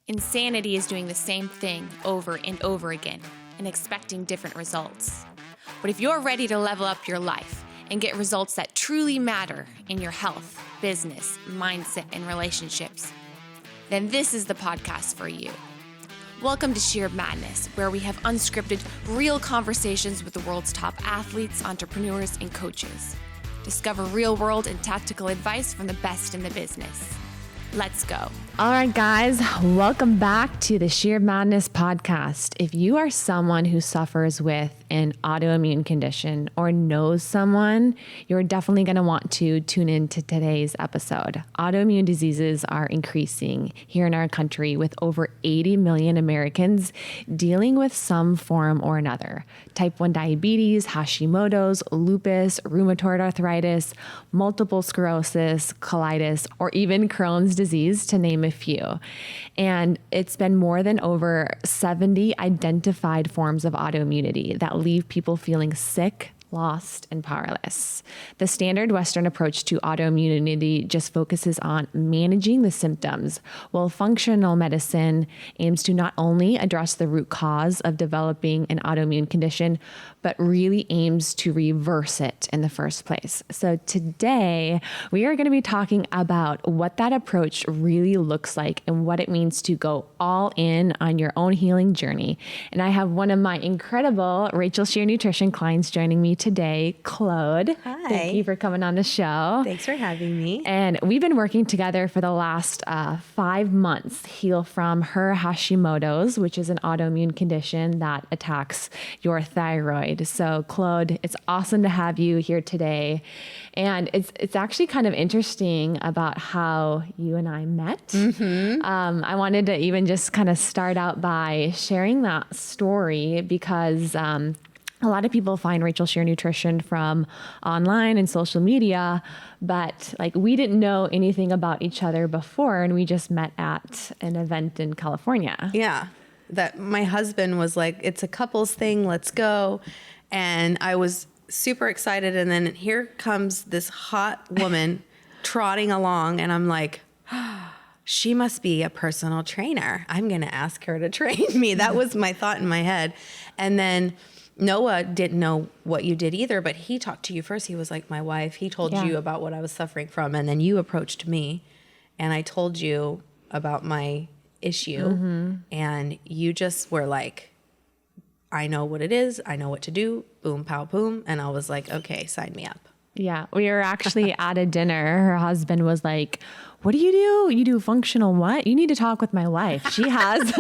Insanity is doing the same thing over and over again and expecting different results. But if you're ready to level up your life and get results that truly matter in your health, business, mindset, and relationships, then this is the podcast for you. Welcome to Sheer Madness, where we have unscripted, real conversations with the world's top athletes, entrepreneurs, and coaches. Discover real-world and tactical advice from the best in the business. Let's go. All right, guys, welcome back to the Sheer Madness podcast. If you are someone who suffers with an autoimmune condition or knows someone, you're definitely going to want to tune into today's episode. Autoimmune diseases are increasing here in our country, with over 80 million Americans dealing with some form or another. Type 1 diabetes, Hashimotos, lupus, rheumatoid arthritis, multiple sclerosis, colitis, or even Crohn's disease, to name a few. And it's been more than over 70 identified forms of autoimmunity that leave people feeling sick, lost, and powerless. The standard Western approach to autoimmunity just focuses on managing the symptoms, while functional medicine aims to not only address the root cause of developing an autoimmune condition, but really aims to reverse it in the first place. So today, we are going to be talking about what that approach really looks like and what it means to go all in on your own healing journey. And I have one of my incredible Rachel Scheer Nutrition clients joining me today, Claude. Hi. Thank you for coming on the show. Thanks for having me. And we've been working together for the last 5 months, heal from her Hashimotos, which is an autoimmune condition that attacks your thyroid. So Claude, it's awesome to have you here today. And it's actually kind of interesting about how you and I met. Mm-hmm. I wanted to even just kind of start out by sharing that story because a lot of people find Rachel Scheer Nutrition from online and social media, but like we didn't know anything about each other before, and we just met at an event in California. Yeah, that my husband was like, it's a couples thing, let's go. And I was super excited. And then here comes this hot woman trotting along, and I'm like, she must be a personal trainer. I'm going to ask her to train me. That was my thought in my head. And then Noah didn't know what you did either, but he talked to you first. He was like my wife. He told you about what I was suffering from. And then you approached me and I told you about my issue. Mm-hmm. And you just were like, I know what it is. I know what to do. Boom, pow, boom. And I was like, okay, sign me up. Yeah. We were actually at a dinner. Her husband was like, what do? You do functional what? You need to talk with my wife. She has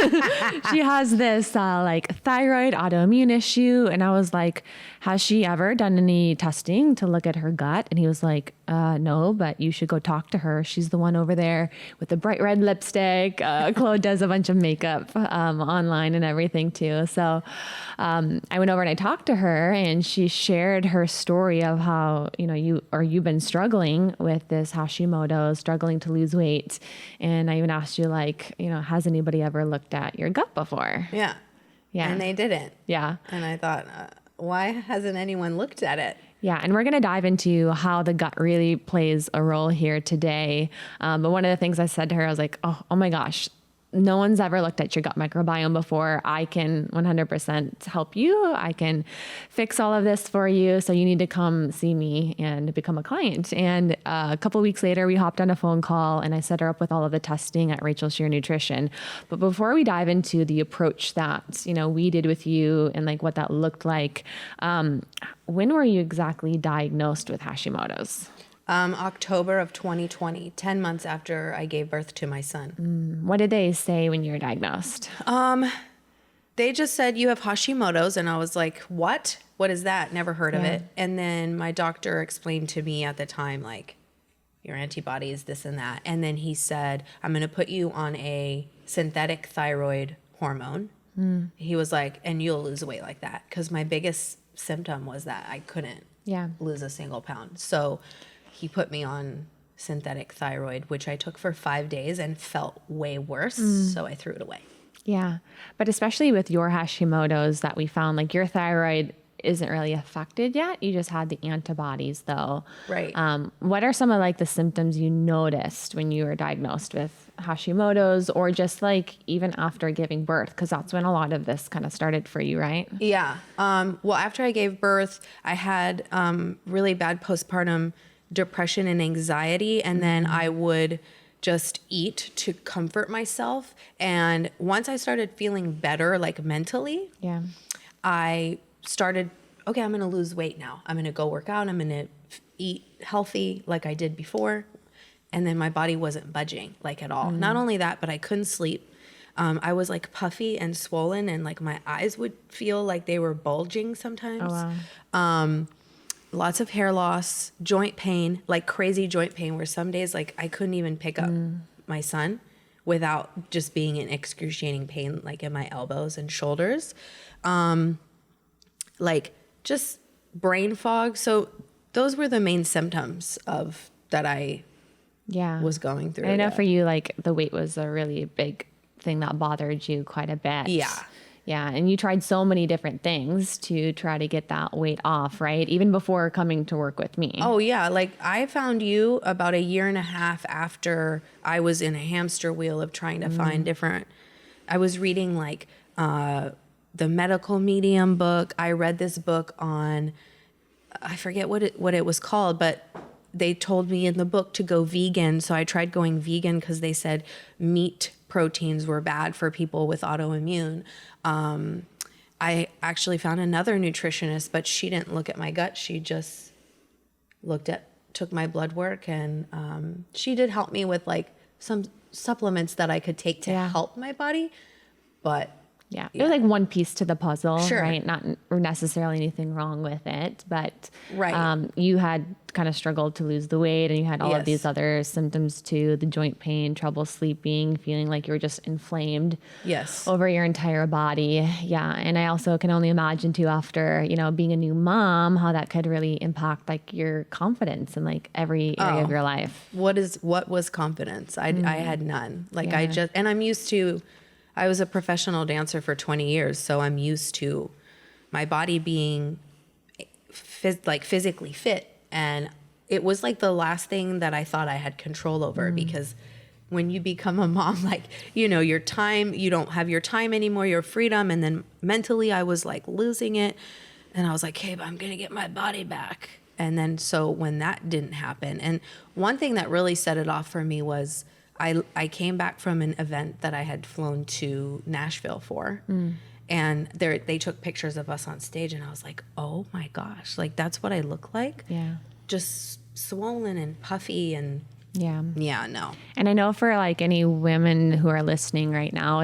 this like thyroid autoimmune issue. And I was like, has she ever done any testing to look at her gut? And he was like, no, but you should go talk to her. She's the one over there with the bright red lipstick. Claude does a bunch of makeup online and everything too. So I went over and I talked to her, and she shared her story of how, you've been struggling with this Hashimoto's, struggling to lose weight. And I even asked you, like, has anybody ever looked at your gut before? Yeah. Yeah. And they didn't. Yeah. And I thought, why hasn't anyone looked at it? Yeah, and we're going to dive into how the gut really plays a role here today. But one of the things I said to her, I was like, oh my gosh, no one's ever looked at your gut microbiome before. I can 100% help you. I can fix all of this for you. So you need to come see me and become a client. And a couple of weeks later, we hopped on a phone call and I set her up with all of the testing at Rachel Scheer Nutrition. But before we dive into the approach that, we did with you and like what that looked like, when were you exactly diagnosed with Hashimoto's? October of 2020, 10 months after I gave birth to my son. What did they say when you were diagnosed? They just said you have Hashimoto's, and I was like, what? What is that? Never heard of it. And then my doctor explained to me at the time, like, your antibodies, this and that. And then he said, I'm going to put you on a synthetic thyroid hormone. He was like, and you'll lose weight like that. Because my biggest symptom was that I couldn't lose a single pound. So he put me on synthetic thyroid, which I took for 5 days and felt way worse. So I threw it away. Yeah. But especially with your Hashimoto's that we found, like your thyroid isn't really affected yet. You just had the antibodies though. Right. What are some of like the symptoms you noticed when you were diagnosed with Hashimoto's, or just like even after giving birth? Because that's when a lot of this kind of started for you, right? Yeah. Well, after I gave birth, I had really bad postpartum depression and anxiety. And then I would just eat to comfort myself. And once I started feeling better, like mentally, Yeah. I started, okay, I'm going to lose weight now. I'm going to go work out. I'm going to eat healthy like I did before. And then my body wasn't budging like at all. Not only that, but I couldn't sleep. I was like puffy and swollen, and like my eyes would feel like they were bulging sometimes. Oh, wow. Lots of hair loss, joint pain, like crazy joint pain, where some days like I couldn't even pick up my son without just being in excruciating pain, like in my elbows and shoulders. Like just brain fog. So those were the main symptoms of that I was going through. I know for you, like the weight was a really big thing that bothered you quite a bit. Yeah. Yeah. And you tried so many different things to try to get that weight off, right? Even before coming to work with me. Oh yeah. Like I found you about a year and a half after I was in a hamster wheel of trying to find different, I was reading like, the medical medium book. I read this book on, I forget what it was called, but they told me in the book to go vegan. So I tried going vegan because they said meat proteins were bad for people with autoimmune. I actually found another nutritionist, but she didn't look at my gut. She just took my blood work, and she did help me with like some supplements that I could take to help my body. But yeah, it was like one piece to the puzzle, Sure. right? Not necessarily anything wrong with it, but Right. You had kind of struggled to lose the weight, and you had all of Yes. these other symptoms too, the joint pain, trouble sleeping, feeling like you were just inflamed Yes. over your entire body. Yeah. And I also can only imagine too, after, being a new mom, how that could really impact like your confidence in like every area of your life. What was confidence? I had none. Like Yeah. and I'm used to, I was a professional dancer for 20 years. So I'm used to my body being physically fit. And it was like the last thing that I thought I had control over, because when you become a mom, like, your time, you don't have your time anymore, your freedom. And then mentally I was like losing it. And I was like, hey, but I'm going to get my body back. And then so when that didn't happen, and one thing that really set it off for me was I came back from an event that I had flown to Nashville for. And they took pictures of us on stage, and I was like, oh my gosh, like that's what I look like? Yeah. Just swollen and puffy and Yeah. no. And I know for like any women who are listening right now,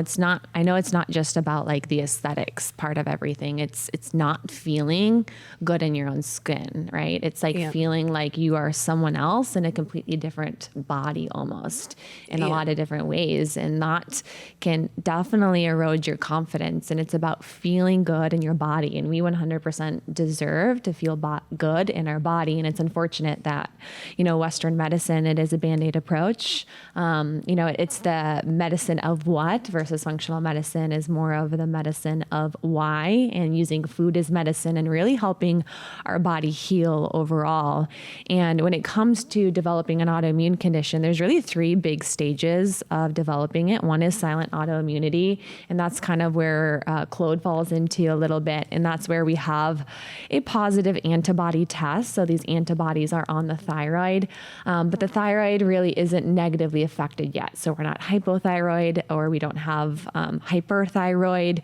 I know it's not just about like the aesthetics part of everything. It's not feeling good in your own skin, right? It's like feeling like you are someone else in a completely different body almost in a lot of different ways. And that can definitely erode your confidence. And it's about feeling good in your body. And we 100% deserve to feel good in our body. And it's unfortunate that, Western medicine, it is a Band-Aid approach. It's the medicine of what versus functional medicine is more of the medicine of why, and using food as medicine and really helping our body heal overall. And when it comes to developing an autoimmune condition, there's really 3 big stages of developing it. One is silent autoimmunity, and that's kind of where Claude falls into a little bit. And that's where we have a positive antibody test. So these antibodies are on the thyroid, but the thyroid really isn't negatively affected yet. So we're not hypothyroid, or we don't have hyperthyroid.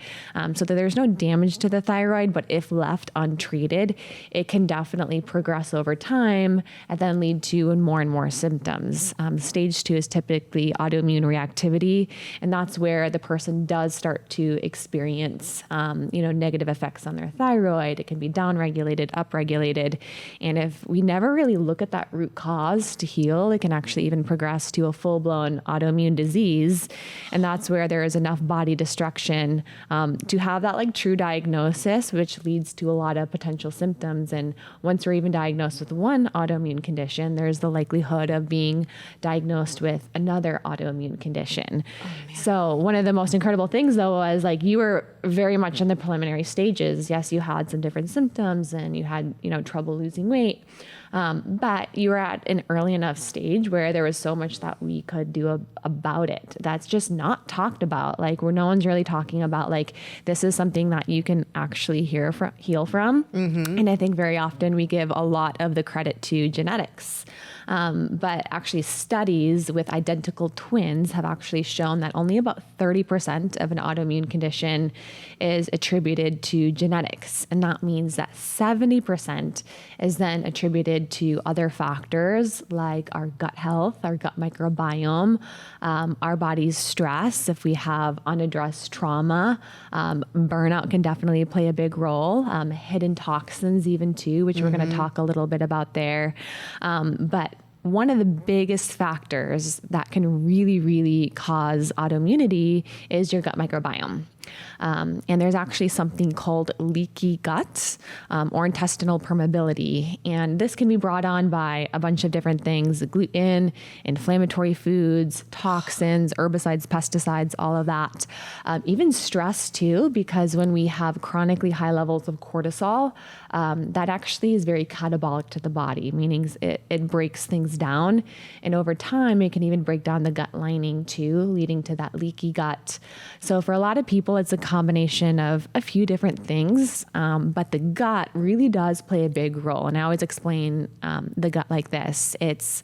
So that there's no damage to the thyroid, but if left untreated, it can definitely progress over time and then lead to more and more symptoms. Stage 2 is typically autoimmune reactivity. And that's where the person does start to experience, negative effects on their thyroid. It can be downregulated, upregulated. And if we never really look at that root cause to heal, it can actually even progress to a full-blown autoimmune disease. And that's where there is enough body destruction to have that like true diagnosis, which leads to a lot of potential symptoms. And once we're even diagnosed with one autoimmune condition, there's the likelihood of being diagnosed with another autoimmune condition. So one of the most incredible things though was like you were very much in the preliminary stages. Yes, you had some different symptoms and you had, trouble losing weight. But you were at an early enough stage where there was so much that we could do about it. That's just not talked about. Like where no one's really talking about like, this is something that you can actually heal from. Mm-hmm. And I think very often we give a lot of the credit to genetics. But actually studies with identical twins have actually shown that only about 30% of an autoimmune condition is attributed to genetics. And that means that 70% is then attributed to other factors like our gut health, our gut microbiome, our body's stress. If we have unaddressed trauma, burnout can definitely play a big role, hidden toxins even too, which we're going to talk a little bit about there. But one of the biggest factors that can really, really cause autoimmunity is your gut microbiome. And there's actually something called leaky gut or intestinal permeability. And this can be brought on by a bunch of different things: gluten, inflammatory foods, toxins, herbicides, pesticides, all of that. Even stress too, because when we have chronically high levels of cortisol, that actually is very catabolic to the body, meaning it breaks things down. And over time, it can even break down the gut lining too, leading to that leaky gut. So for a lot of people, it's a combination of a few different things, but the gut really does play a big role. And I always explain the gut like this. It's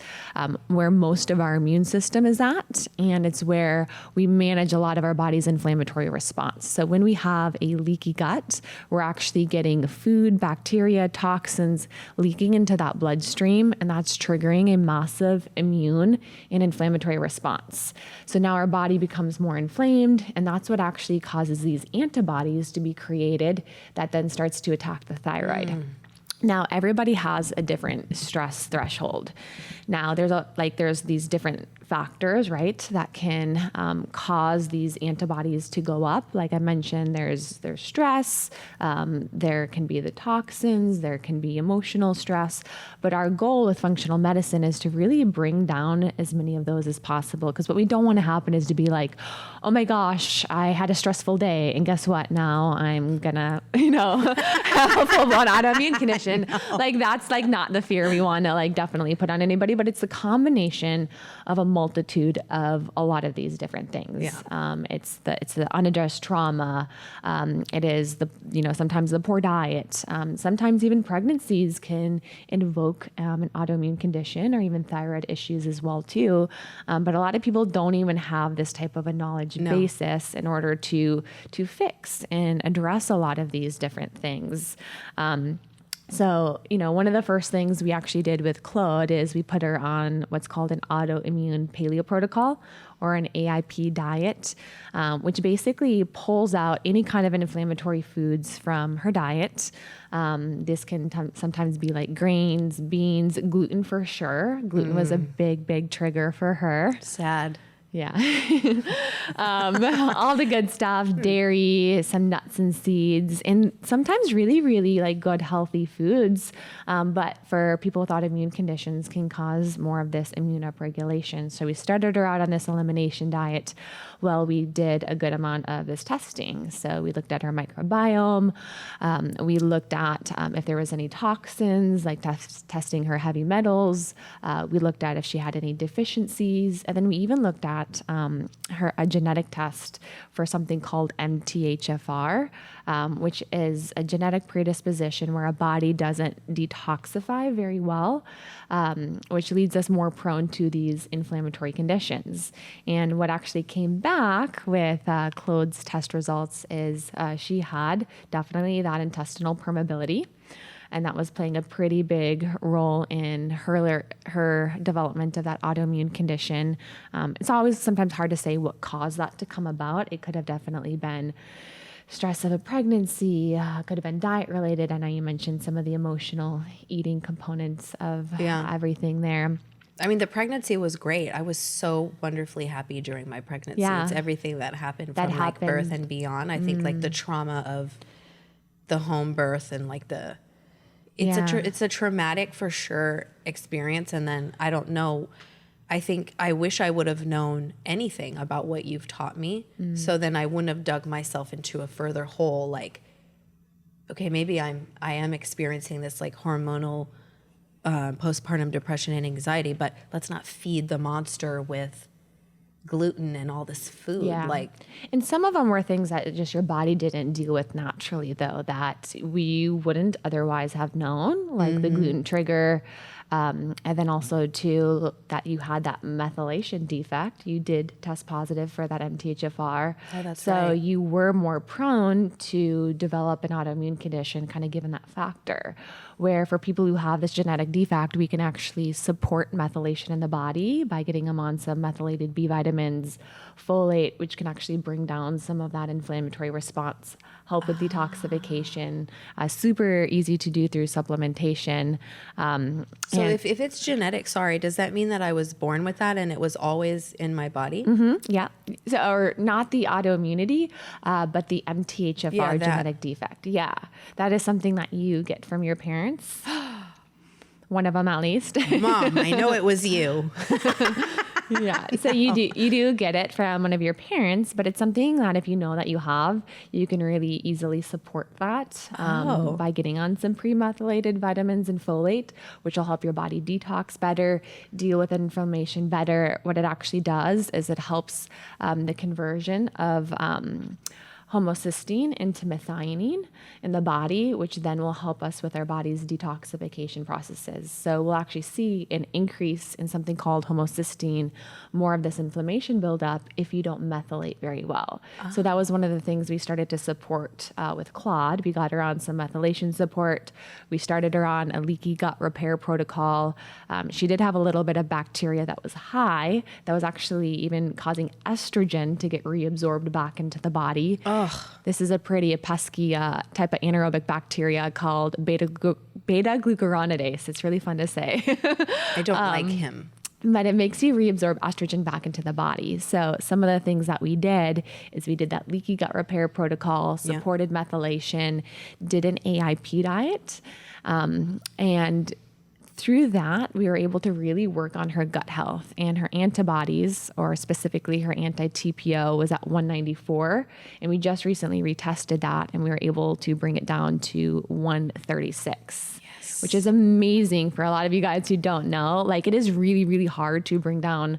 where most of our immune system is at, and it's where we manage a lot of our body's inflammatory response. So when we have a leaky gut, we're actually getting food, bacteria, toxins leaking into that bloodstream, and that's triggering a massive immune and inflammatory response. So now our body becomes more inflamed, and that's what actually causes these antibodies to be created that then starts to attack the thyroid. Now, everybody has a different stress threshold. Now, there's these different factors, right, that can cause these antibodies to go up. Like I mentioned, there's stress, there can be the toxins, there can be emotional stress. But our goal with functional medicine is to really bring down as many of those as possible. Because what we don't want to happen is to be like, oh my gosh, I had a stressful day, and guess what? Now I'm gonna, have a full-blown autoimmune condition. Like that's like not the fear we want to like definitely put on anybody, but it's a combination of a multitude of a lot of these different things. Yeah. It's the unaddressed trauma. It is sometimes the poor diet. Sometimes even pregnancies can invoke an autoimmune condition or even thyroid issues as well too. But a lot of people don't even have this type of a knowledge basis in order to fix and address a lot of these different things. So, one of the first things we actually did with Claude is we put her on what's called an autoimmune paleo protocol or an AIP diet, which basically pulls out any kind of inflammatory foods from her diet. This can sometimes be like grains, beans, gluten for sure. Gluten was a big, big trigger for her. Sad. Yeah. All the good stuff, dairy, some nuts and seeds, and sometimes really, really like good, healthy foods. But for people with autoimmune conditions can cause more of this immune upregulation. So we started her out on this elimination diet. Well, we did a good amount of this testing. So we looked at her microbiome. We looked at if there was any toxins, like testing her heavy metals. We looked at if she had any deficiencies. And then we even looked at a genetic test for something called MTHFR, which is a genetic predisposition where a body doesn't detoxify very well, which leads us more prone to these inflammatory conditions. And what actually came back with Claude's test results is she had definitely that intestinal permeability. And that was playing a pretty big role in her development of that autoimmune condition. It's always sometimes hard to say what caused that to come about. It could have definitely been stress of a pregnancy, could have been diet related. I know you mentioned some of the emotional eating components of everything there. I mean, the pregnancy was great. I was so wonderfully happy during my pregnancy. Yeah. It's everything that happened That from like birth happened. and beyond. I think like the trauma of the home birth and like it's a traumatic for sure experience. And then I don't know. I think I wish I would have known anything about what you've taught me. So then I wouldn't have dug myself into a further hole. Like, okay, maybe I am experiencing this like hormonal postpartum depression and anxiety, but let's not feed the monster with gluten and all this food. Yeah. Like, and some of them were things that just your body didn't deal with naturally, though, that we wouldn't otherwise have known, like the gluten trigger. And then also, too, that you had that methylation defect. You did test positive for that MTHFR. Oh, that's so right. you were more prone to develop an autoimmune condition, kind of given that factor. Where for people who have this genetic defect, we can actually support methylation in the body by getting them on some methylated B vitamins, folate, which can actually bring down some of that inflammatory response, help with detoxification. Super easy to do through supplementation. so if it's genetic, sorry, does that mean that I was born with that and it was always in my body? Yeah. So, or not the autoimmunity, but the MTHFR Yeah, that. genetic defect. Yeah. That is something that you get from your parents. One of them at least. Mom, I know it was you. Yeah. So you do get it from one of your parents, but it's something that if you know that you have, you can really easily support that by getting on some pre-methylated vitamins and folate, which will help your body detox better, deal with inflammation better. What it actually does is it helps the conversion of homocysteine into methionine in the body, which then will help us with our body's detoxification processes. So we'll actually see an increase in something called homocysteine, more of this inflammation buildup if you don't methylate very well. So that was one of the things we started to support with Claude. We got her on some methylation support. We started her on a leaky gut repair protocol. She did have a little bit of bacteria that was high, that was actually even causing estrogen to get reabsorbed back into the body. This is a pretty pesky type of anaerobic bacteria called beta-glucuronidase. It's really fun to say. I don't like him. But it makes you reabsorb estrogen back into the body. So some of the things that we did is we did that leaky gut repair protocol, supported methylation, did an AIP diet, and through that, we were able to really work on her gut health, and her antibodies, or specifically her anti-TPO, was at 194. And we just recently retested that, and we were able to bring it down to 136. Which is amazing for a lot of you guys who don't know. Like, it is really, really hard to bring down,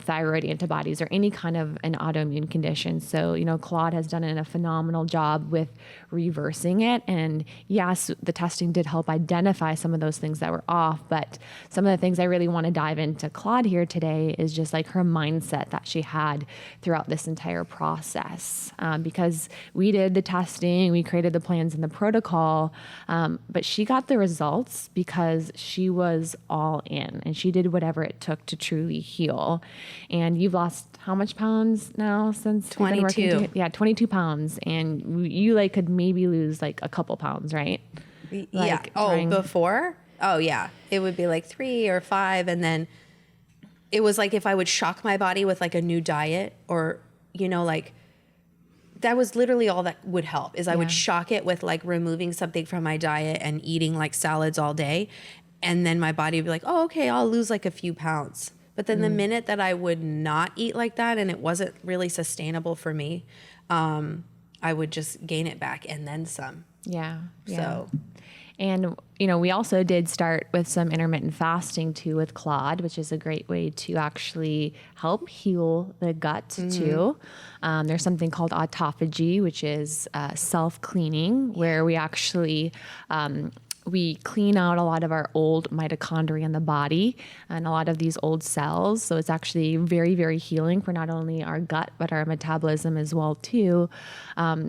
thyroid antibodies or any kind of an autoimmune condition. So, Claude has done a phenomenal job with reversing it. And yes, the testing did help identify some of those things that were off. But some of the things I really want to dive into Claude here today is just like her mindset that she had throughout this entire process. Because we did the testing, we created the plans and the protocol, but she got the results because she was all in and she did whatever it took to truly heal. And you've lost how much pounds now since 22? Yeah, 22 pounds. And you could maybe lose a couple pounds, right? Yeah. Before? Oh, yeah. It would be 3 or 5. And then it was if I would shock my body with a new diet or, that was literally all that would help is I would shock it with removing something from my diet and eating salads all day. And then my body would be oh, okay, I'll lose a few pounds. But then the minute that I would not eat like that and it wasn't really sustainable for me, I would just gain it back and then some. Yeah. So, and, we also did start with some intermittent fasting too with Claude, which is a great way to actually help heal the gut too. There's something called autophagy, which is self-cleaning, where we actually we clean out a lot of our old mitochondria in the body and a lot of these old cells. So it's actually very, very healing for not only our gut, but our metabolism as well too.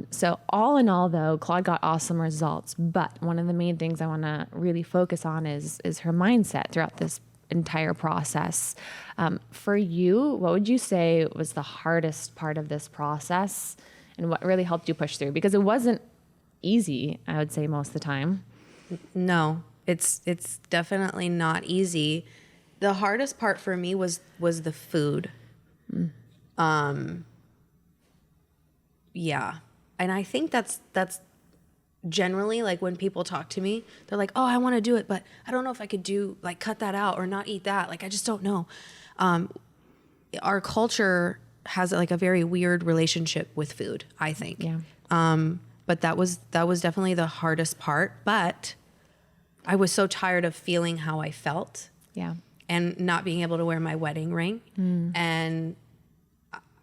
So all in all though, Claude got awesome results. But one of the main things I want to really focus on is her mindset throughout this entire process. For you, what would you say was the hardest part of this process and what really helped you push through? Because it wasn't easy, I would say most of the time. No, it's definitely not easy. the hardest part for me was the food. Yeah. And I think that's generally like when people talk to me, they're like, oh, I want to do it, but I don't know if I could cut that out or not eat that. Like, I just don't know. Our culture has like a very weird relationship with food, I think. Yeah. But that was definitely the hardest part. But I was so tired of feeling how I felt. Yeah. And not being able to wear my wedding ring. And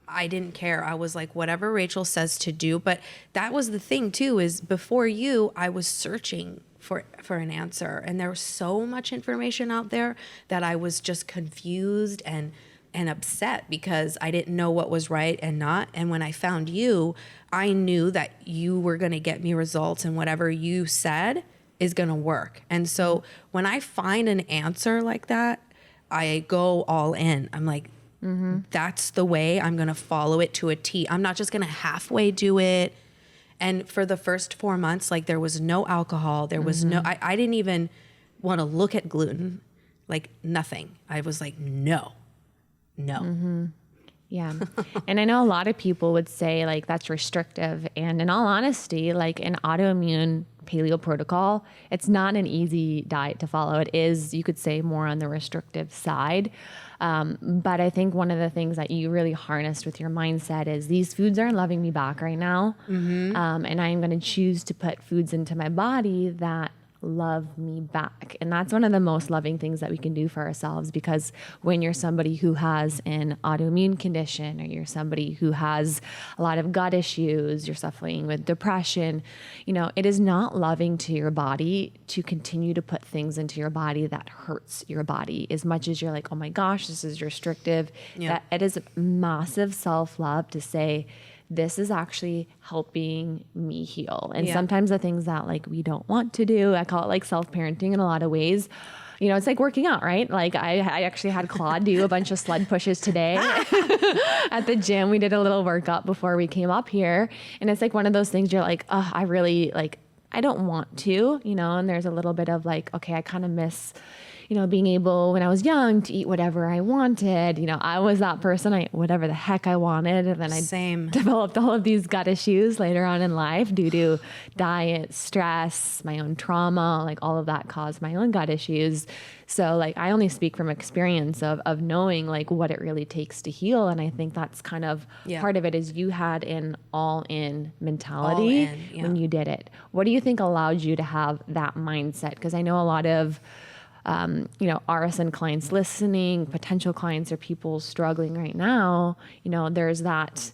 I didn't care. I was like, whatever Rachel says to do. But that was the thing too, is before you, I was searching for an answer. And there was so much information out there that I was just confused and upset because I didn't know what was right and not. And when I found you, I knew that you were going to get me results, and whatever you said is going to work. And so when I find an answer like that, I go all in. I'm like, that's the way. I'm going to follow it to a T. I'm not just going to halfway do it. And for the first 4 months, like, there was no alcohol. There was no, I didn't even want to look at gluten, like nothing. I was like, no. Yeah. And I know a lot of people would say like that's restrictive. And in all honesty, like an autoimmune paleo protocol, it's not an easy diet to follow. It is, you could say, more on the restrictive side. But I think one of the things that you really harnessed with your mindset is these foods aren't loving me back right now. And I'm going to choose to put foods into my body that love me back. And that's one of the most loving things that we can do for ourselves, because when you're somebody who has an autoimmune condition, or you're somebody who has a lot of gut issues, you're suffering with depression, you know, it is not loving to your body to continue to put things into your body that hurts your body. As much as you're like, oh my gosh, this is restrictive, that it is massive self-love to say, this is actually helping me heal. And sometimes the things that like we don't want to do, I call it like self-parenting in a lot of ways. You know, it's like working out, right? Like I actually had Claude do a bunch of sled pushes today at the gym. We did a little workout before we came up here. And it's like one of those things you're like, oh, I really like, I don't want to, you know, and there's a little bit of like, okay, I kind of miss, you know, being able when I was young to eat whatever I wanted. You know, I was that person, I ate whatever the heck I wanted. And then I developed all of these gut issues later on in life due to diet, stress, my own trauma, like all of that caused my own gut issues. So like, I only speak from experience of knowing like what it really takes to heal. And I think that's kind of part of it is you had an all-in mentality when you did it. What do you think allowed you to have that mindset? Because I know a lot of you know, RSN clients listening, potential clients, or people struggling right now, you know, there's that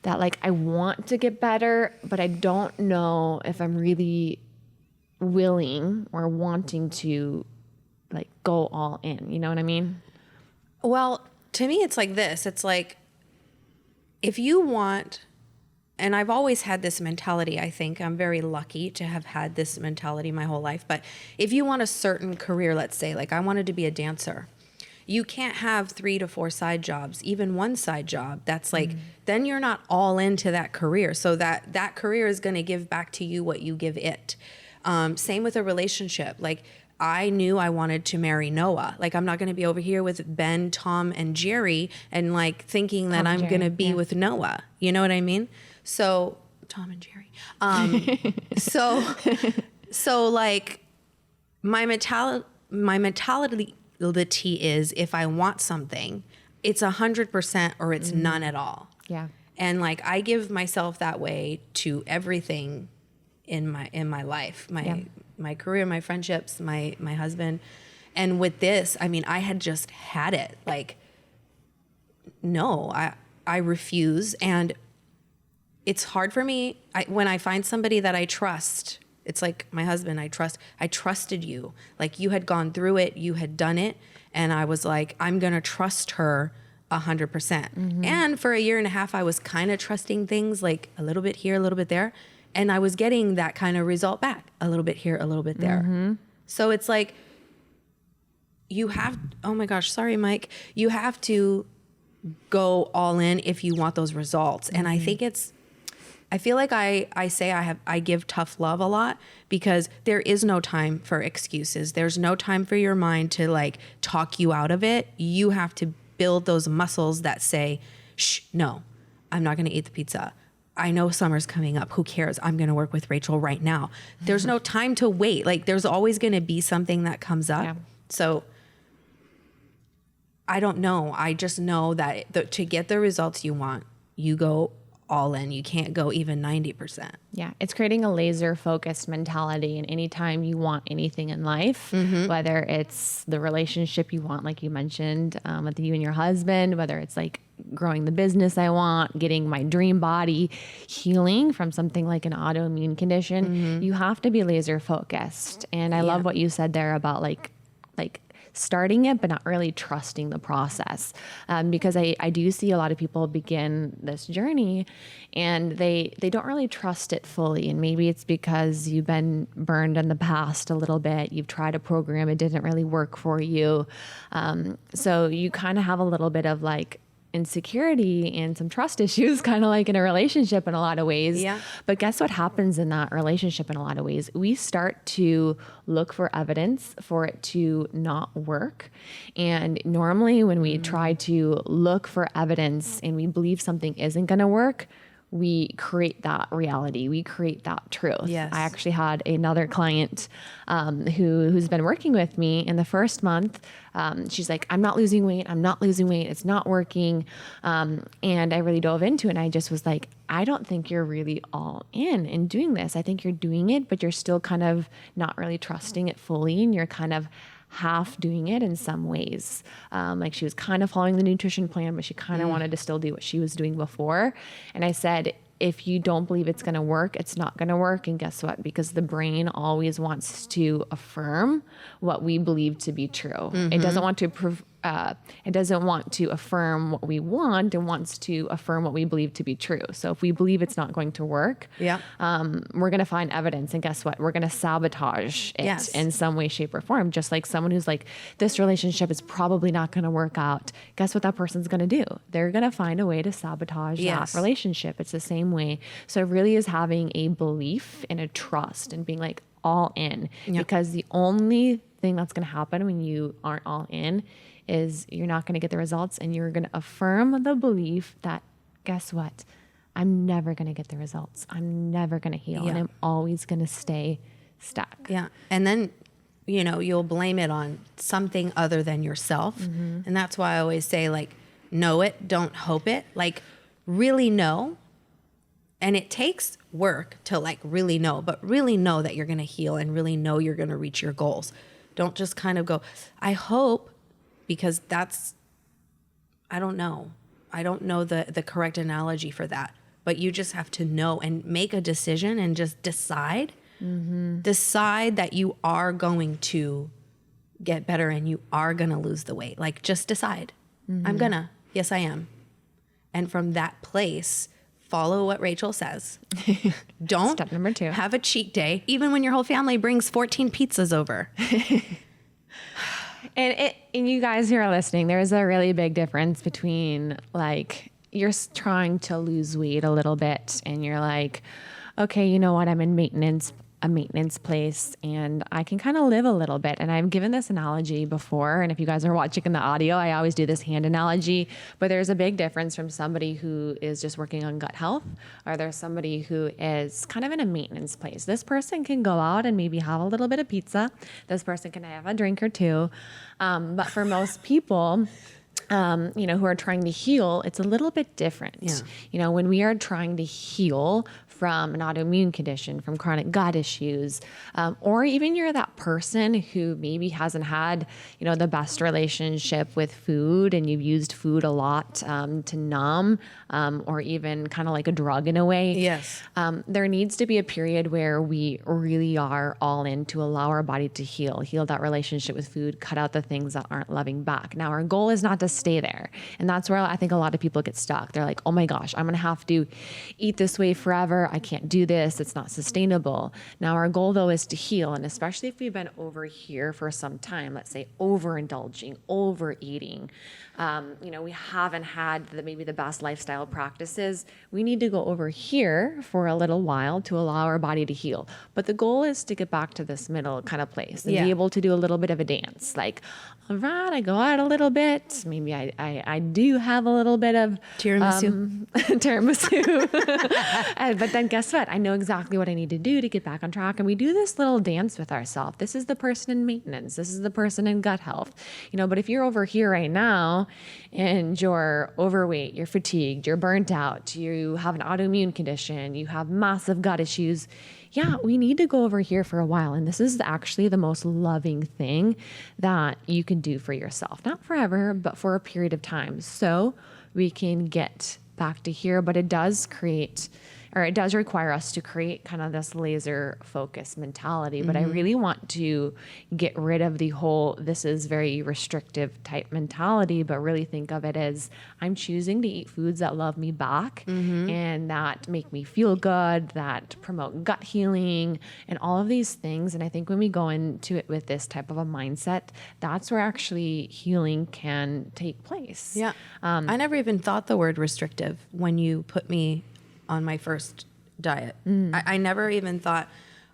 like, I want to get better, but I don't know if I'm really willing or wanting to like go all in. You know what I mean? Well, to me, it's like this. It's like, if you want, and I've always had this mentality, I think I'm very lucky to have had this mentality my whole life. But if you want a certain career, let's say, like I wanted to be a dancer, you can't have 3 to 4 side jobs, even one side job. That's like, then you're not all into that career. So that career is going to give back to you what you give it. Same with a relationship. Like, I knew I wanted to marry Noah. Like, I'm not going to be over here with Ben, Tom, and Jerry and like thinking that I'm going to be with Noah. You know what I mean? So Tom and Jerry. So like my mentality is, if I want something, it's 100% or it's none at all. Yeah. And like, I give myself that way to everything in my life, my career, my friendships, my husband. And with this, I mean, I had just had it. Like, no, I refuse. And it's hard for me when I find somebody that I trust. It's like my husband, I trusted you. Like, you had gone through it, you had done it. And I was like, I'm going to trust her 100%. And for a year and a half, I was kind of trusting things like a little bit here, a little bit there. And I was getting that kind of result back, a little bit here, a little bit there. So it's like, you have, oh my gosh, sorry, Mike. You have to go all in if you want those results. And I think I feel like I give tough love a lot because there is no time for excuses. There's no time for your mind to like talk you out of it. You have to build those muscles that say, shh, no, I'm not going to eat the pizza. I know summer's coming up. Who cares? I'm going to work with Rachel right now. There's no time to wait. Like there's always going to be something that comes up. Yeah. So I don't know. I just know that to get the results you want, you go all in. You can't go even 90%. Yeah. It's creating a laser focused mentality. And anytime you want anything in life, whether it's the relationship you want, like you mentioned, with you and your husband, whether it's like growing the business I want, getting my dream body, healing from something like an autoimmune condition, you have to be laser focused. And I love what you said there about like starting it, but not really trusting the process. Because I do see a lot of people begin this journey and they don't really trust it fully. And maybe it's because you've been burned in the past a little bit. You've tried a program, it didn't really work for you. So you kind of have a little bit of like insecurity and some trust issues, kind of like in a relationship in a lot of ways. Yeah. But guess what happens in that relationship in a lot of ways? We start to look for evidence for it to not work. And normally when we try to look for evidence and we believe something isn't going to work, we create that reality. We create that truth. Yes. I actually had another client who's been working with me in the first month. She's like, I'm not losing weight. It's not working. And I really dove into it. And I just was like, I don't think you're really all in doing this. I think you're doing it, but you're still kind of not really trusting it fully. And you're kind of half doing it in some ways. Like she was kind of following the nutrition plan, but she kind of wanted to still do what she was doing before. And I said, if you don't believe it's going to work, it's not going to work. And guess what? Because the brain always wants to affirm what we believe to be true. It doesn't want to it doesn't want to affirm what we want. It wants to affirm what we believe to be true. So if we believe it's not going to work, we're going to find evidence. And guess what? We're going to sabotage it in some way, shape, or form. Just like someone who's like, this relationship is probably not going to work out. Guess what that person's going to do? They're going to find a way to sabotage that relationship. It's the same way. So it really is having a belief and a trust and being like all in. Because the only thing that's going to happen when you aren't all in is you're not going to get the results, and you're going to affirm the belief that, guess what? I'm never going to get the results. I'm never going to heal, and I'm always going to stay stuck. Yeah. And then, you'll blame it on something other than yourself. And that's why I always say, like, know it, don't hope it. Like, really know. And it takes work to, like, really know, but really know that you're going to heal and really know you're going to reach your goals. Don't just kind of go, I hope, because I don't know. I don't know the correct analogy for that. But you just have to know and make a decision and just decide. Decide that you are going to get better and you are going to lose the weight. Like, just decide. I'm going to. Yes, I am. And from that place, follow what Rachel says. Don't Step number 2. Have a cheat day, even when your whole family brings 14 pizzas over. And you guys who are listening, there's a really big difference between like you're trying to lose weight a little bit and you're like, okay, you know what? I'm in a maintenance place and I can kind of live a little bit. And I've given this analogy before. And if you guys are watching in the audio, I always do this hand analogy, but there's a big difference from somebody who is just working on gut health, or there's somebody who is kind of in a maintenance place. This person can go out and maybe have a little bit of pizza. This person can have a drink or two. But for most people, who are trying to heal, it's a little bit different. Yeah. When we are trying to heal from an autoimmune condition, from chronic gut issues, or even you're that person who maybe hasn't had, the best relationship with food and you've used food a lot to numb, or even kind of like a drug in a way. Yes. There needs to be a period where we really are all in to allow our body to heal that relationship with food, cut out the things that aren't loving back. Now, our goal is not to stay there. And that's where I think a lot of people get stuck. They're like, oh my gosh, I'm going to have to eat this way forever. I can't do this. It's not sustainable. Now, our goal though is to heal. And especially if we've been over here for some time, let's say overindulging, overeating, we haven't had maybe the best lifestyle practices. We need to go over here for a little while to allow our body to heal. But the goal is to get back to this middle kind of place and be able to do a little bit of a dance. Like, all right, I go out a little bit. Maybe I do have a little bit of tiramisu. But then guess what? I know exactly what I need to do to get back on track. And we do this little dance with ourselves. This is the person in maintenance. This is the person in gut health. But if you're over here right now and you're overweight, you're fatigued, you're burnt out, you have an autoimmune condition, you have massive gut issues, we need to go over here for a while. And this is actually the most loving thing that you can do for yourself. Not forever, but for a period of time. So we can get back to here, but it does require us to create kind of this laser focus mentality. But I really want to get rid of the whole, this is very restrictive type mentality, but really think of it as I'm choosing to eat foods that love me back and that make me feel good, that promote gut healing and all of these things. And I think when we go into it with this type of a mindset, that's where actually healing can take place. Yeah. I never even thought the word restrictive when you put me on my first diet. I never even thought,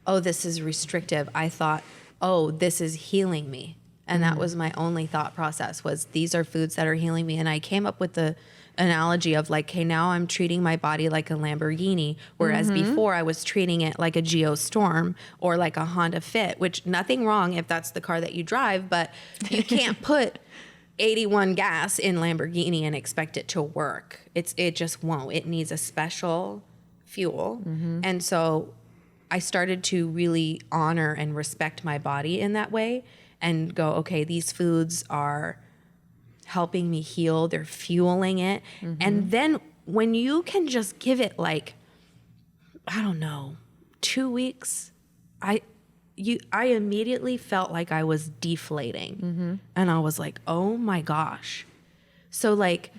oh, this is restrictive. I thought, oh, this is healing me. And that was my only thought process, was these are foods that are healing me. And I came up with the analogy of like, hey, now I'm treating my body like a Lamborghini, whereas before I was treating it like a Geostorm or like a Honda Fit, which nothing wrong if that's the car that you drive, but you can't put 81 gas in Lamborghini and expect it to work. It just won't. It needs a special fuel. And so I started to really honor and respect my body in that way and go, okay, these foods are helping me heal. They're fueling it. And then when you can just give it like, I don't know, 2 weeks, I immediately felt like I was deflating. And I was like, oh my gosh. So like,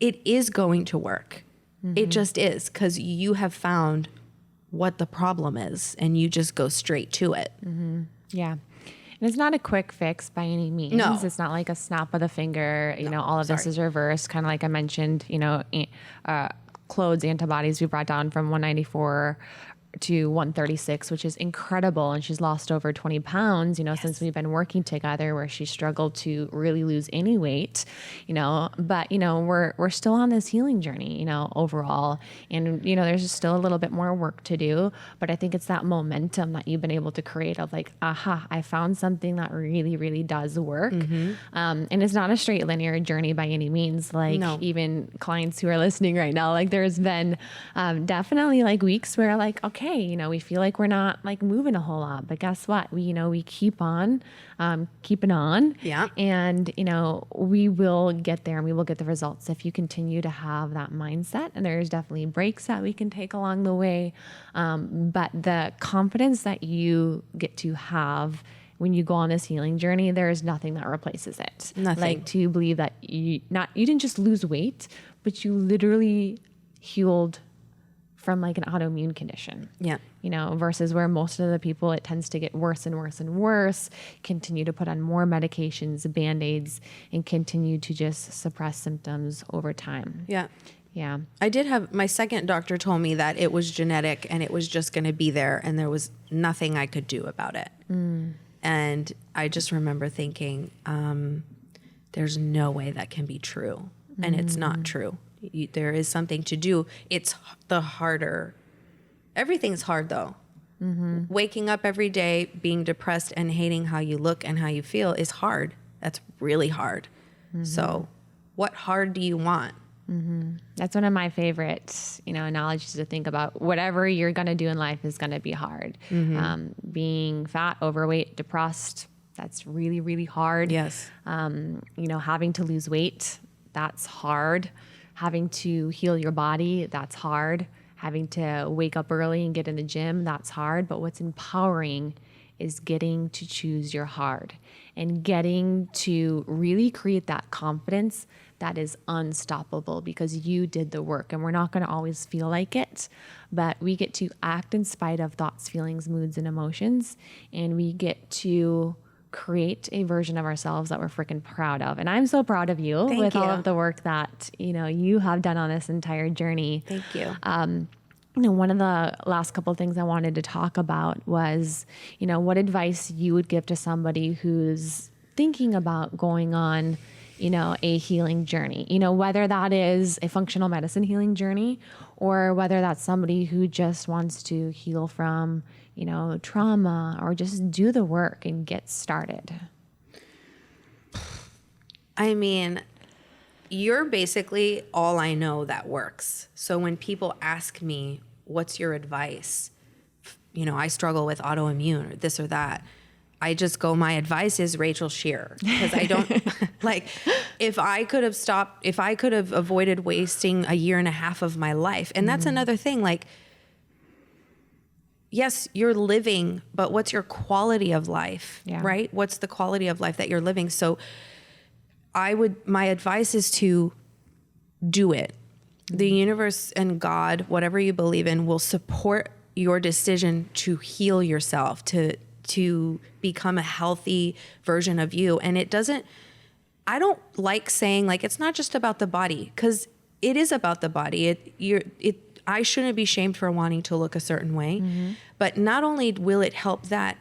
it is going to work. It just is, because you have found what the problem is and you just go straight to it. Yeah. And it's not a quick fix by any means. No. It's not like a snap of the finger, all of this is reversed. Kind of like I mentioned, Claude's antibodies we brought down from 194 to 136, which is incredible. And she's lost over 20 pounds, since we've been working together, where she struggled to really lose any weight, but, we're still on this healing journey, overall. And, there's just still a little bit more work to do, but I think it's that momentum that you've been able to create of like, aha, I found something that really, really does work. And it's not a straight linear journey by any means. Like even clients who are listening right now, like there's been definitely like weeks where like, okay, we feel like we're not like moving a whole lot, but guess what? We keep on keeping on. Yeah. And, we will get there and we will get the results if you continue to have that mindset. And there's definitely breaks that we can take along the way. But the confidence that you get to have when you go on this healing journey, there is nothing that replaces it. Nothing. Like to believe that you didn't just lose weight, but you literally healed from like an autoimmune condition. Yeah. Versus where most of the people, it tends to get worse and worse and worse, continue to put on more medications, Band-Aids, and continue to just suppress symptoms over time. Yeah. Yeah. I did have, my second doctor told me that it was genetic and it was just going to be there and there was nothing I could do about it. And I just remember thinking, there's no way that can be true. And it's not true. There is something to do. It's the harder. Everything's hard though. Waking up every day, being depressed and hating how you look and how you feel is hard. That's really hard. So what hard do you want? That's one of my favorite, analogies to think about. Whatever you're going to do in life is going to be hard. Being fat, overweight, depressed, that's really, really hard. Yes. Having to lose weight, that's hard. Having to heal your body, that's hard. Having to wake up early and get in the gym, that's hard. But what's empowering is getting to choose your hard and getting to really create that confidence that is unstoppable because you did the work. And we're not going to always feel like it, but we get to act in spite of thoughts, feelings, moods, and emotions. And we get to create a version of ourselves that we're freaking proud of. And I'm so proud of you Thank with you. all of the work that, you have done on this entire journey. Thank you. One of the last couple of things I wanted to talk about was, what advice you would give to somebody who's thinking about going on, a healing journey, whether that is a functional medicine healing journey or whether that's somebody who just wants to heal from, trauma or just do the work and get started. I mean, you're basically all I know that works. So when people ask me, what's your advice? I struggle with autoimmune or this or that. I just go, my advice is Rachel Scheer. Because I don't, if I could have avoided wasting a year and a half of my life. And that's another thing, yes, you're living, but what's your quality of life, right? What's the quality of life that you're living? So my advice is to do it. The universe and God, whatever you believe in, will support your decision to heal yourself, to become a healthy version of you. And I don't like saying it's not just about the body, because it is about the body. I shouldn't be shamed for wanting to look a certain way, but not only will it help that,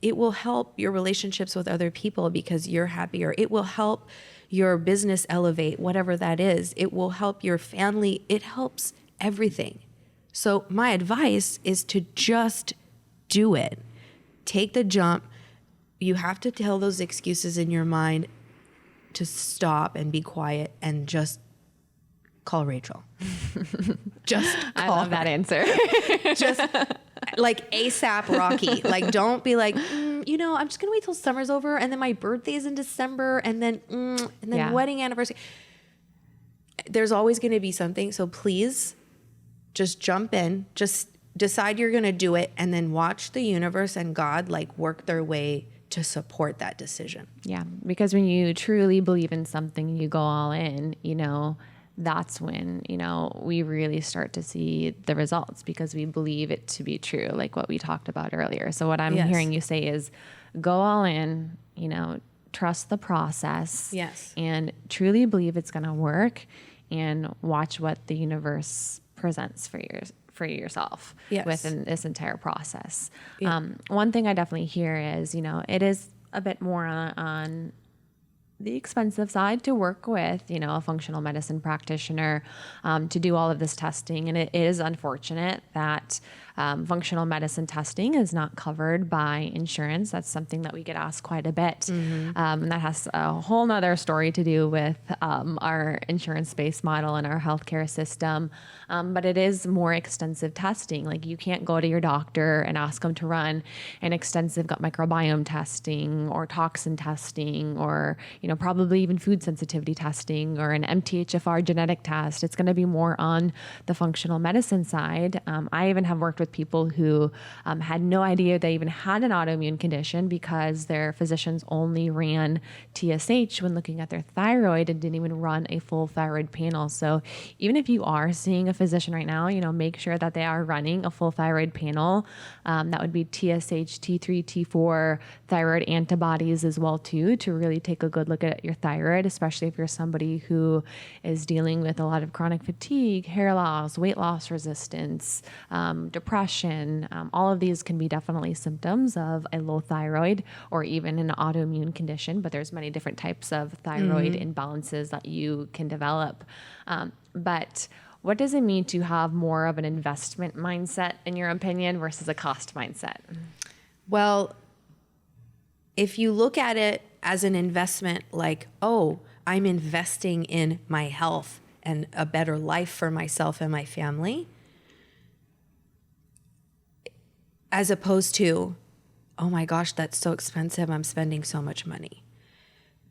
it will help your relationships with other people because you're happier. It will help your business elevate, whatever that is. It will help your family. It helps everything. So my advice is to just do it. Take the jump. You have to tell those excuses in your mind to stop and be quiet and just call Rachel. Just call I love her. that answer. Just ASAP Rocky. Don't be I'm just gonna wait till summer's over and then my birthday's in December and then wedding anniversary. There's always gonna be something. So please just jump in, just decide you're gonna do it, and then watch the universe and God work their way to support that decision. Yeah, because when you truly believe in something, you go all in, that's when, we really start to see the results because we believe it to be true, like what we talked about earlier. So what I'm hearing you say is go all in, trust the process. Yes. And truly believe it's going to work and watch what the universe presents for yourself within this entire process. Yeah. One thing I definitely hear is, it is a bit more on the expensive side to work with, a functional medicine practitioner to do all of this testing. And it is unfortunate that functional medicine testing is not covered by insurance. That's something that we get asked quite a bit. And that has a whole nother story to do with our insurance-based model and our healthcare system. But it is more extensive testing. You can't go to your doctor and ask them to run an extensive gut microbiome testing or toxin testing or, probably even food sensitivity testing or an MTHFR genetic test. It's going to be more on the functional medicine side. I even have worked with people who had no idea they even had an autoimmune condition because their physicians only ran TSH when looking at their thyroid and didn't even run a full thyroid panel. So even if you are seeing a physician right now, make sure that they are running a full thyroid panel. That would be TSH, T3, T4, thyroid antibodies as well too, to really take a good look at your thyroid, especially if you're somebody who is dealing with a lot of chronic fatigue, hair loss, weight loss resistance, depression. All of these can be definitely symptoms of a low thyroid or even an autoimmune condition, but there's many different types of thyroid imbalances that you can develop. But what does it mean to have more of an investment mindset, in your opinion, versus a cost mindset? Well, if you look at it as an investment, I'm investing in my health and a better life for myself and my family, as opposed to, oh my gosh, that's so expensive, I'm spending so much money.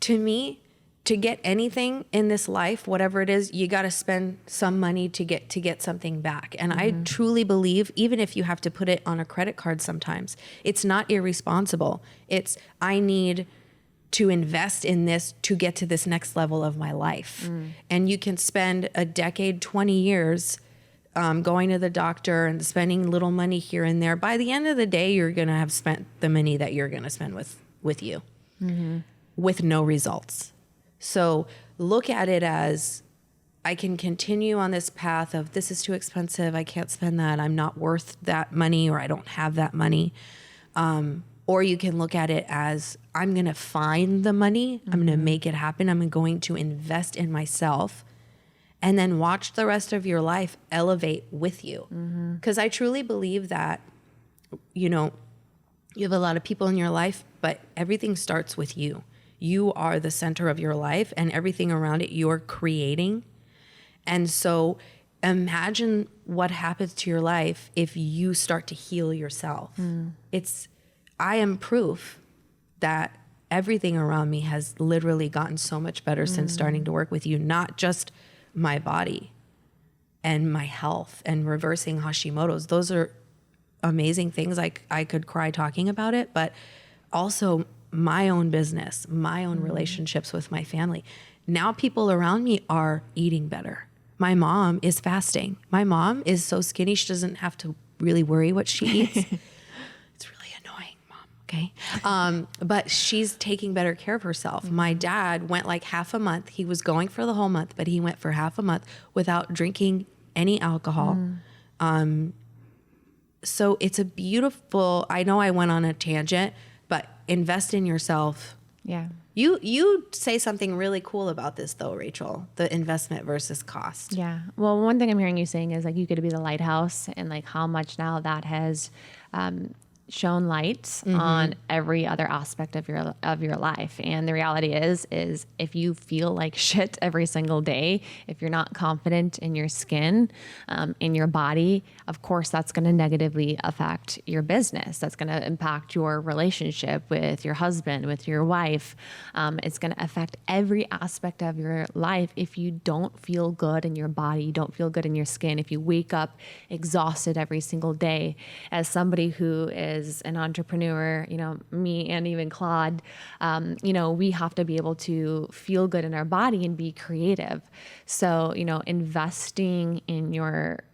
To me, to get anything in this life, whatever it is, you got to spend some money to get something back. And I truly believe, even if you have to put it on a credit card sometimes, it's not irresponsible. It's, I need to invest in this to get to this next level of my life. And you can spend a decade, 20 years going to the doctor and spending little money here and there. By the end of the day, you're going to have spent the money that you're going to spend with you with no results. So look at it as, I can continue on this path of, this is too expensive, I can't spend that, I'm not worth that money, or I don't have that money. Or you can look at it as, I'm going to find the money, I'm going to make it happen, I'm going to invest in myself, and then watch the rest of your life elevate with you. Because I truly believe that, you know, you have a lot of people in your life, but everything starts with you. You are the center of your life, and everything around it you're creating. And so imagine what happens to your life if you start to heal yourself. I am proof that everything around me has literally gotten so much better since starting to work with you, not just my body and my health and reversing Hashimotos. Those are amazing things. I could cry talking about it, but also my own business, my own relationships with my family. Now people around me are eating better. My mom is fasting. My mom is so skinny, she doesn't have to really worry what she eats. It's really annoying, Mom, okay? But she's taking better care of herself. My dad went like half a month. He was going for the whole month, but he went for half a month without drinking any alcohol. So it's a beautiful, I know I went on a tangent, but invest in yourself. Yeah. You say something really cool about this though, Rachel, the investment versus cost. Yeah. Well, one thing I'm hearing you saying is like, you get to be the lighthouse, and like how much now that has shone light on every other aspect of your life. And the reality is if you feel like shit every single day, if you're not confident in your skin, in your body, of course, that's going to negatively affect your business. That's going to impact your relationship with your husband, with your wife. It's going to affect every aspect of your life if you don't feel good in your body, you don't feel good in your skin, if you wake up exhausted every single day. As somebody who is an entrepreneur, you know, me and even Claude, you know, we have to be able to feel good in our body and be creative. So, you know, investing in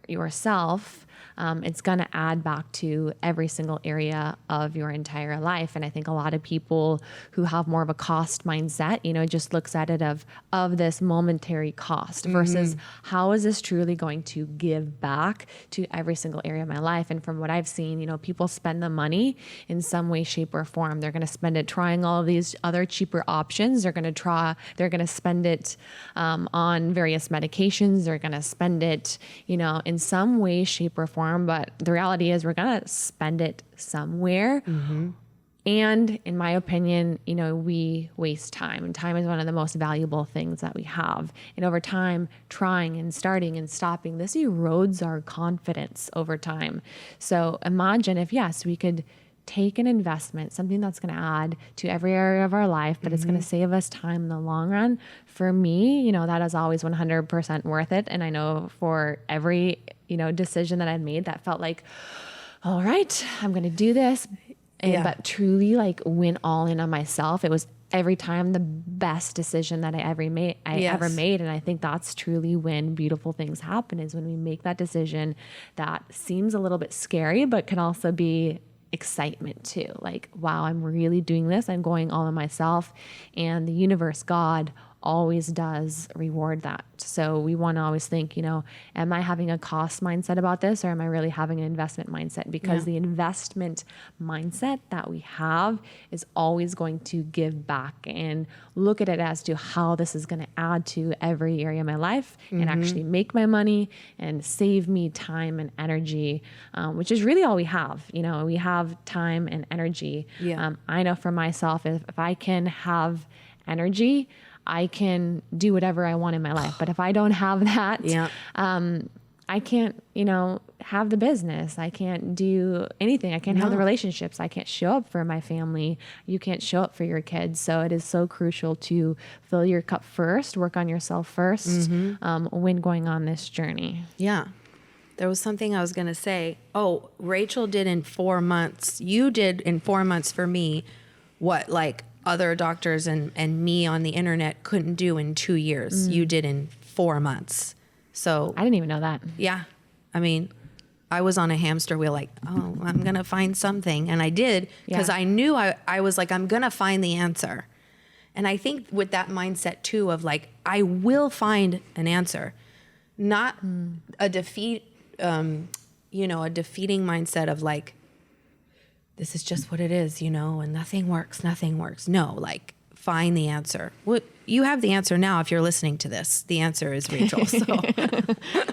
yourself, it's going to add back to every single area of your entire life. And I think a lot of people who have more of a cost mindset, you know, just looks at it of this momentary cost versus how is this truly going to give back to every single area of my life. And from what I've seen, you know, people spend the money in some way, shape, or form. They're going to spend it trying all of these other cheaper options. They're going to spend it on various medications. They're going to spend it, you know, in some way, shape, or form. But the reality is we're going to spend it somewhere. And in my opinion, you know, we waste time, and time is one of the most valuable things that we have. And over time, trying and starting and stopping, this erodes our confidence over time. So imagine if, yes, we could take an investment, something that's going to add to every area of our life, but it's going to save us time in the long run. For me, you know, that is always 100% worth it. And I know for every, you know, decision that I've made that felt like, all right, I'm going to do this. But truly like went all in on myself. It was every time the best decision that I ever made. And I think that's truly when beautiful things happen, is when we make that decision that seems a little bit scary, but can also be excitement too. Like, wow, I'm really doing this. I'm going all in myself, and the universe, God, always does reward that. So we want to always think, you know, am I having a cost mindset about this, or am I really having an investment mindset? Because the investment mindset that we have is always going to give back, and look at it as to how this is going to add to every area of my life and actually make my money and save me time and energy, which is really all we have. You know, we have time and energy. I know for myself, if I can have energy, I can do whatever I want in my life. But if I don't have that, I can't, have the business. I can't do anything. I can't have the relationships. I can't show up for my family. You can't show up for your kids. So it is so crucial to fill your cup first, work on yourself first, when going on this journey. Yeah. There was something I was going to say. Oh, Rachel did in 4 months. You did in 4 months for me what like other doctors and me on the internet couldn't do in 2 years. You did in 4 months. So I didn't even know that. yeah. I mean, I was on a hamster wheel like, oh, I'm going to find something. And I did because I knew I was like, I'm going to find the answer. And I think with that mindset too of like, I will find an answer, not a defeat, a defeating mindset of like, this is just what it is, and nothing works. No, like find the answer. What you have the answer now. If you're listening to this, the answer is Rachel. So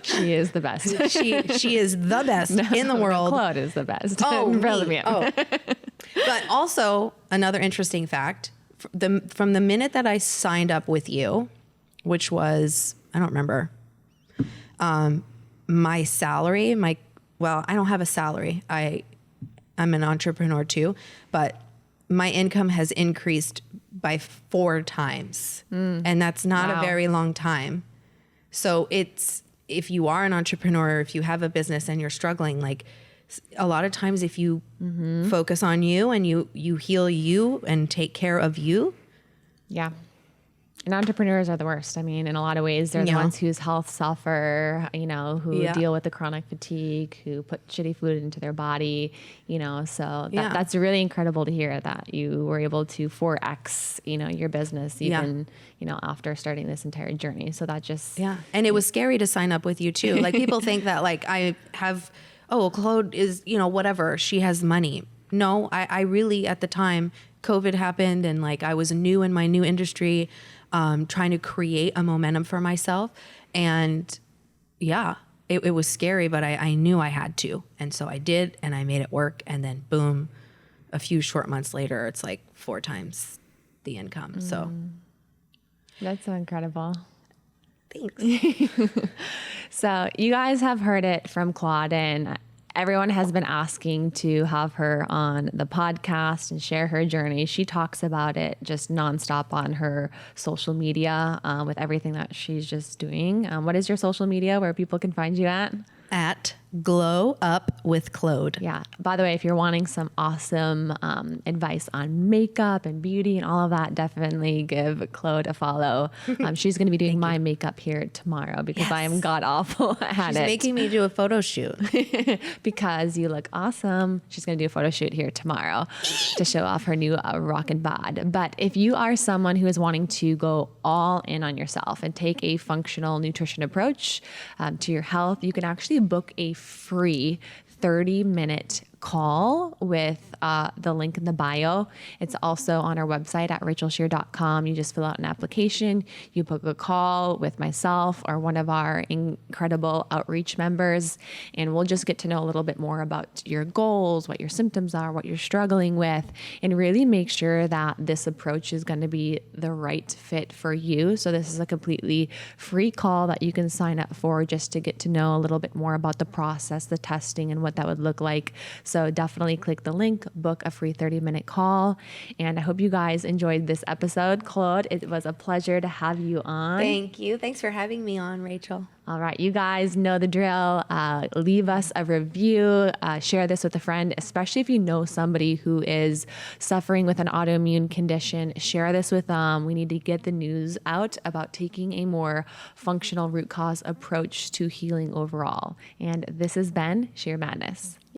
she is the best. she is the best in the world. Claude is the best. Oh, brilliant. Oh. But also another interesting fact, from the minute that I signed up with you, which was, I don't remember, my salary, I don't have a salary. I'm an entrepreneur too, but my income has increased by 4 times. And that's not a very long time. So if you are an entrepreneur, if you have a business and you're struggling, like a lot of times if you focus on you and you heal you and take care of you. Yeah. And entrepreneurs are the worst. I mean, in a lot of ways, they're the ones whose health suffer, who deal with the chronic fatigue, who put shitty food into their body, so that's really incredible to hear that you were able to 4X, your business even, after starting this entire journey. So that just... Yeah. And it was scary to sign up with you too. Like people think that like I have, Claude is, whatever, she has money. No, I really, at the time, COVID happened and like I was new in my new industry, trying to create a momentum for myself. And it was scary, but I knew I had to. And so I did, and I made it work. And then boom, a few short months later, it's like 4 times the income. So that's so incredible. Thanks. So you guys have heard it from Claude, and everyone has been asking to have her on the podcast and share her journey. She talks about it just nonstop on her social media with everything that she's just doing. What is your social media where people can find you at? At Glow Up with Claude. Yeah. By the way, if you're wanting some awesome advice on makeup and beauty and all of that, definitely give Claude a follow. She's going to be doing my makeup here tomorrow because I am god awful at it. She's making me do a photo shoot. Because you look awesome. She's going to do a photo shoot here tomorrow to show off her new Rockin' Bod. But if you are someone who is wanting to go all in on yourself and take a functional nutrition approach to your health, you can actually book a free 30-minute call with the link in the bio. It's also on our website at rachelscheer.com. You just fill out an application. You book a call with myself or one of our incredible outreach members, and we'll just get to know a little bit more about your goals, what your symptoms are, what you're struggling with, and really make sure that this approach is going to be the right fit for you. So this is a completely free call that you can sign up for just to get to know a little bit more about the process, the testing, and what that would look like. So definitely click the link, book a free 30-minute call. And I hope you guys enjoyed this episode. Claude, it was a pleasure to have you on. Thank you. Thanks for having me on, Rachel. All right, you guys know the drill. Leave us a review, share this with a friend, especially if you know somebody who is suffering with an autoimmune condition. Share this with them. We need to get the news out about taking a more functional root cause approach to healing overall. And this has been Sheer Madness.